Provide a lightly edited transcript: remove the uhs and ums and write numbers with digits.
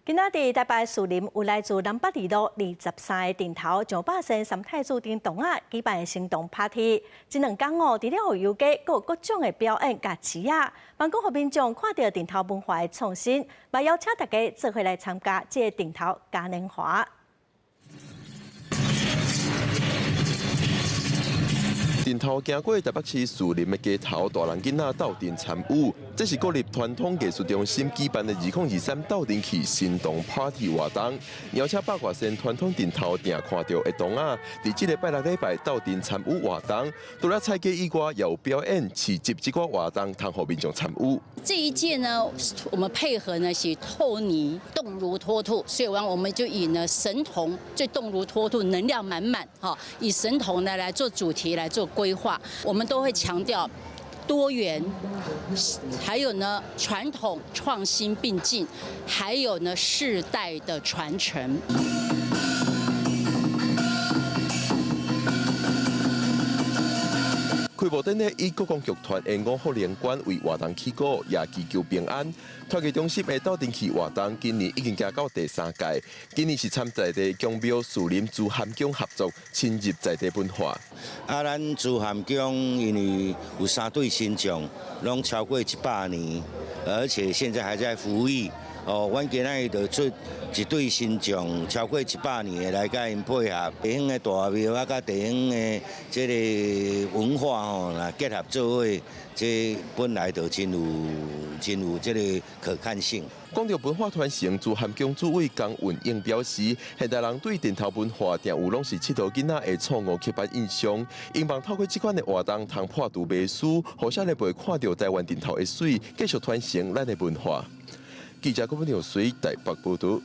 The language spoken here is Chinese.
今仔日台北树林有来自南北二路23个顶头上百姓三太子顶洞啊举办行动 party， 这2天哦，除了有游街，还有各种的表演甲市啊，望讲互民众看到顶头文化的创新，也邀请大家做伙来参加这个顶头嘉年华。 顶头行过台北市树林的街头，大人囡仔斗阵参与。这是国立传统艺术中心举办的2023斗阵起行动 Party 活动，邀请百外县传统顶头定看到的童仔，在这个拜六礼拜斗阵参与活动。除了菜街以外，也有表演、市集这个活动，通互民众参与。这一届呢，我们配合呢是透泥动如脱兔，所以我们就以呢神童最动如脱兔，能量满满哈，以神童呢来做主题来做规划，我们都会强调多元，还有呢传统创新并进，还有呢世代的传承。 开幕典礼以国光剧团的5号连冠为活动起鼓，也祈求平安。团结中心的斗阵起活动今年已经加到第3届，今年是参在地江庙树林珠涵宫合作，侵入在地文化。咱珠涵宫因为有3对神像，拢超过100年，而且现在还在服役。 哦，阮今仔日就出一对神像，超过100年的来甲因配合，地方的大庙啊，甲地方的这个文化吼，来结合做伙，这本来就真有这个可看性。讲到文化传承，珠涵宫主委江运英表示，现代人对顶头文化定有拢是佚佗囡仔的错误刻板印象，希望透过这款的活动，通破除迷思，互少年辈看到台湾顶头的水，继续传承咱的文化。记者郭文耀随台北报道。